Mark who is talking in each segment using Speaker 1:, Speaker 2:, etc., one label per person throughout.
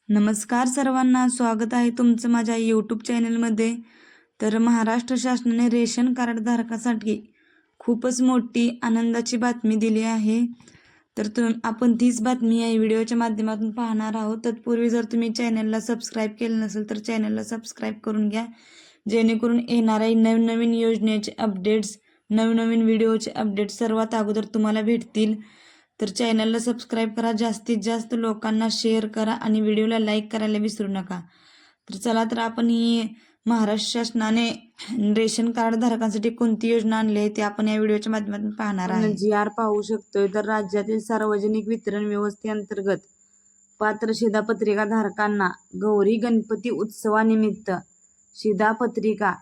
Speaker 1: नमस्कार सर्वांना, स्वागत आहे तुमचं माझ्या यूट्यूब चॅनलमध्ये. तर महाराष्ट्र शासनाने रेशन कार्ड धारकासाठी खूपच मोठी आनंदाची बातमी दिली आहे. तर आपण तीच बातमी या व्हिडिओच्या माध्यमातून पाहणार आहोत. तत्पूर्वी जर तुम्ही चॅनलला सबस्क्राईब केलं नसेल तर चॅनलला सबस्क्राईब करून घ्या, जेणेकरून येणाऱ्या नवनवीन योजनेचे अपडेट्स, नवनवीन व्हिडिओचे अपडेट्स सर्वात अगोदर तुम्हाला भेटतील. तर चॅनलला सबस्क्राईब करा, जास्तीत जास्त लोकांना शेअर करा आणि व्हिडिओला लाईक करायला विसरू नका. तर चला, तर आपण ही महाराष्ट्र शासनाने रेशन कार्ड धारकांसाठी कोणती योजना आणली आहे ते आपण या व्हिडिओच्या माध्यमातून पाहणार आहे.
Speaker 2: GR पाहू शकतोय. तर राज्यातील सार्वजनिक वितरण व्यवस्थेअंतर्गत पात्र शिधापत्रिका धारकांना गौरी गणपती उत्सवानिमित्त शिधापत्रिका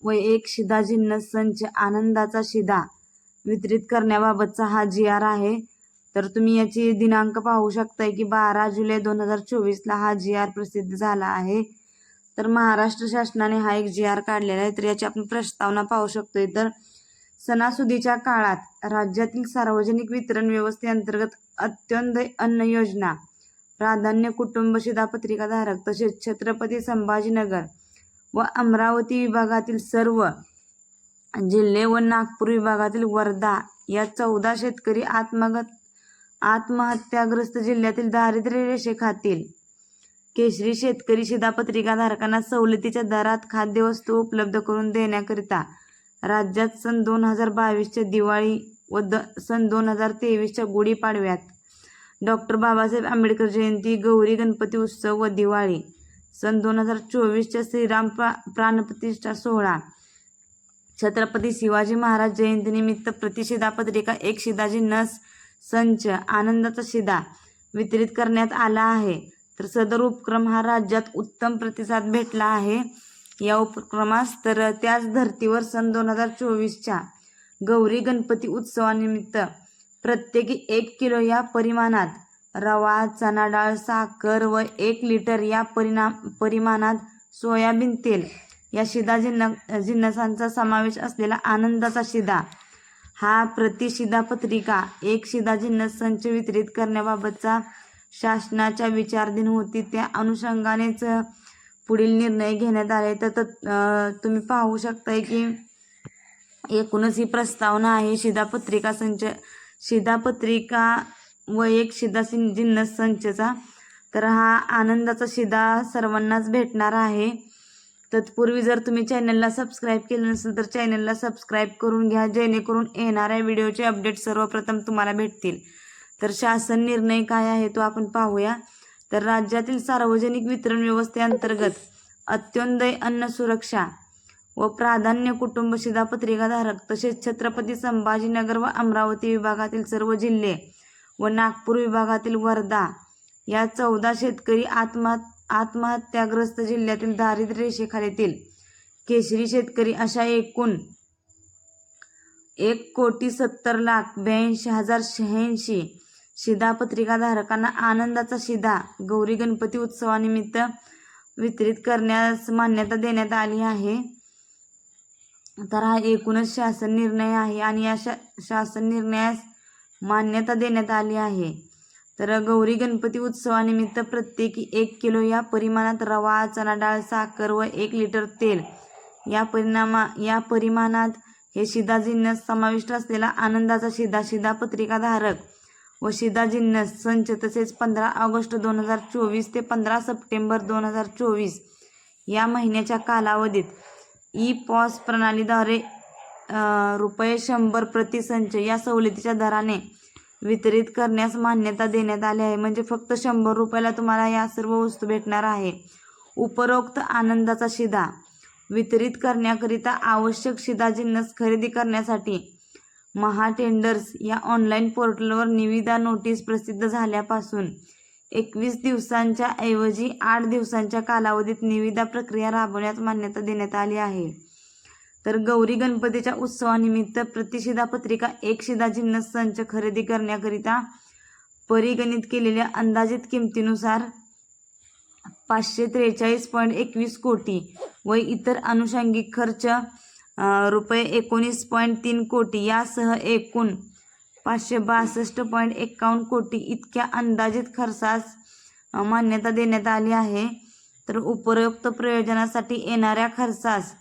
Speaker 2: व एक शिधा जिन्नस संच आनंदाचा शिधा वितरित करण्याबाबतचा हा GR आहे. तर तुम्ही याची दिनांक पाहू शकताय की 12 जुलै 2024ला हा GR प्रसिद्ध झाला आहे. तर महाराष्ट्र शासनाने हा एक GR काढलेला आहे. तर याची आपण प्रस्तावना पाहू शकतोय. तर सणासुदीच्या काळात राज्यातील सार्वजनिक वितरण व्यवस्थेअंतर्गत अंत्योदय अन्न योजना, प्राधान्य कुटुंब शिधापत्रिका धारक तसेच छत्रपती संभाजीनगर व अमरावती विभागातील सर्व जिल्हे व नागपूर विभागातील वर्धा या 14 शेतकरी आत्महत्याग्रस्त जिल्ह्यातील दारिद्र्य रेषेखालील केशरी शेतकरी शिधापत्रिका धारकांना सवलतीच्या दरात खाद्यवस्तू उपलब्ध करून देण्याकरिता राज्यात सन 2022च्या दिवाळी व सन 2023च्या गुढीपाडव्यात, डॉक्टर बाबासाहेब आंबेडकर जयंती, गौरी गणपती उत्सव व दिवाळी, सन 2024च्या श्रीराम प्राणप्रतिष्ठा सोहळा, छत्रपती शिवाजी महाराज जयंतीनिमित्त प्रतिशिधापत्रिका एक शिधा जिन्नस संच आनंदाचा शिधा वितरित करण्यात आला आहे. तर सदर उपक्रम हा राज्यात उत्तम प्रतिसाद भेटला आहे या उपक्रमास. तर त्याच धर्तीवर सन 2024च्या गौरी गणपती उत्सवानिमित्त प्रत्येकी 1 किलो या परिमाणात रवा, चणा डाळ, साखर व 1 लिटर या परिमाणात सोयाबीन तेल या शिधा जिन्नसांचा समावेश असलेला आनंदाचा शिधा हा प्रतिशिधापत्रिका एक शिधा जिन्नस संच वितरित करण्याबाबतचा शासनाच्या विचारधीन होती. त्या अनुषंगानेच पुढील निर्णय घेण्यात आले. तर तुम्ही पाहू शकताय की एकूणच ही प्रस्तावना आहे शिधापत्रिका व एक शिधा जिन्नस संचचा. तर हा आनंदाचा शिधा सर्वांनाच भेटणार आहे. तत्पूर्वी जर तुम्ही चॅनलला सबस्क्राईब केलं नसेल तर चॅनलला सबस्क्राईब करून घ्या, जेणेकरून येणाऱ्या व्हिडिओचे अपडेट सर्वप्रथम तुम्हाला भेटतील. तर शासन निर्णय काय आहे तो आपण पाहूया. तर राज्यातील सार्वजनिक वितरण व्यवस्थेअंतर्गत अंत्योदय अन्न सुरक्षा व प्राधान्य कुटुंब शिधापत्रिका धारक तसेच छत्रपती संभाजीनगर व अमरावती विभागातील सर्व जिल्हे व नागपूर विभागातील वर्धा या 14 शेतकरी आत्महत्याग्रस्त जिल्ह्यातील दारिद्र्य रेषेखालील केशरी शेतकरी अशा एकूण 1,70,82,086 शिधापत्रिका धारकांना आनंदाचा शिधा गौरी गणपती उत्सवानिमित्त वितरित करण्यास मान्यता देण्यात आली आहे. तर हा एकूणच शासन निर्णय आहे आणि या शासन निर्णयास मान्यता देण्यात आली आहे. तर गौरी गणपती उत्सवानिमित्त प्रत्येकी 1 किलो या परिमाणात रवा, चणा डाळ, साखर व 1 लिटर तेल या परिमाणात हे शिधा जिन्नस समाविष्ट असलेला आनंदाचा शिधा शिधापत्रिका धारक व शिधा जिन्नस संच तसेच 15 ऑगस्ट 2024 ते 15 सप्टेंबर 2024 या महिन्याच्या कालावधीत ई-पॉस प्रणालीद्वारे ₹100 प्रति संच या सवलतीच्या दराने वितरित करण्यास मान्यता देण्यात आली आहे. म्हणजे फक्त ₹100 तुम्हाला या सर्व वस्तू भेटणार आहे. उपरोक्त आनंदाचा शिधा वितरित करण्याकरिता आवश्यक शिधा जिन्नस खरेदी करण्यासाठी महाटेंडर्स या ऑनलाईन पोर्टलवर निविदा नोटीस प्रसिद्ध झाल्यापासून 21 दिवसांच्या ऐवजी 8 दिवसांच्या कालावधीत निविदा प्रक्रिया राबवण्यास मान्यता देण्यात आली आहे. तर गौरी गणपतीच्या उत्सवानिमित्त प्रतिशिधापत्रिका एक शिधा जिन्नस संच खरेदी करण्याकरिता परिगणित केलेल्या अंदाजित किमतीनुसार 543.21 कोटी व इतर अनुषंगिक खर्च ₹19.3 कोटी यासह एकूण 562.51 कोटी इतक्या अंदाजित खर्चास मान्यता देण्यात आली आहे. तर उपरोक्त प्रयोजनासाठी येणाऱ्या खर्चास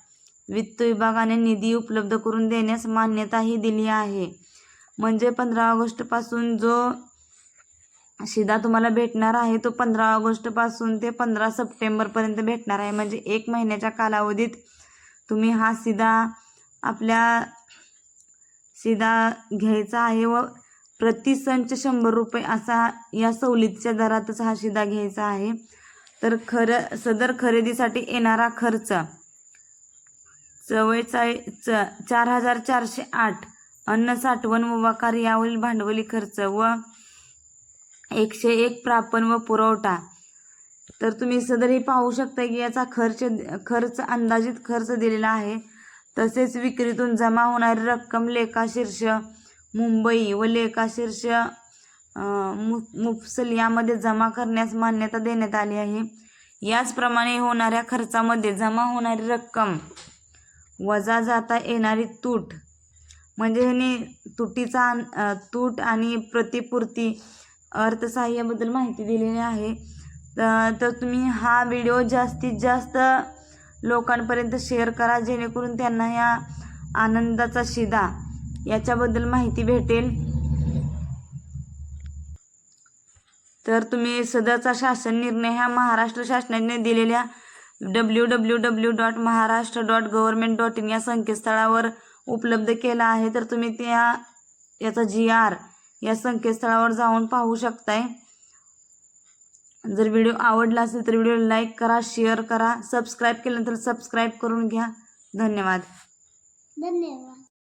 Speaker 2: वित्त विभागाने निधी उपलब्ध करून देण्यास मान्यताही दिली आहे. म्हणजे 15 ऑगस्टपासून जो शिधा तुम्हाला भेटणार आहे तो 15 ऑगस्टपासून ते 15 सप्टेंबरपर्यंत भेटणार आहे. म्हणजे 1 महिन्याच्या कालावधीत तुम्ही हा शिधा घ्यायचा आहे व प्रति संच 100 रुपये असा या सवलतीच्या दरातच हा शिधा घ्यायचा आहे. तर सदर खरेदीसाठी येणारा खर्च 4408 अन्न साठवण व वकार यावरील भांडवली खर्च व 101 प्रापण व पुरवठा. तर तुम्ही सदर पाहू शकता की याचा खर्च अंदाजित खर्च दिलेला आहे. तसेच विक्रीतून जमा होणारी रक्कम लेखाशीर्ष मुंबई व लेखाशीर्ष मुफसल यामध्ये जमा करण्यास मान्यता देण्यात आली आहे. याचप्रमाणे होणाऱ्या खर्चामध्ये जमा होणारी रक्कम वजा जाता येणारी तूट म्हणजे ह्याने तूट आणि प्रतिपूर्ती अर्थसहाय्याबद्दल माहिती दिलेली आहे. तर तुम्ही हा व्हिडिओ जास्तीत जास्त लोकांपर्यंत शेअर करा जेणेकरून त्यांना या आनंदाचा शिधा याच्याबद्दल माहिती भेटेल. तर तुम्ही सदरचा शासन निर्णय ह्या महाराष्ट्र शासनाने दिलेल्या www.maharashtra.government.in या संकेतस्थळावर उपलब्ध केला आहे. तर तुम्ही याचा GR या संकेतस्थळावर जाऊन पाहू शकताय. जर व्हिडिओ आवडला असेल तर व्हिडिओ लाईक करा, शेअर करा, सबस्क्राईब केल्यानंतर सबस्क्राईब करून घ्या. धन्यवाद.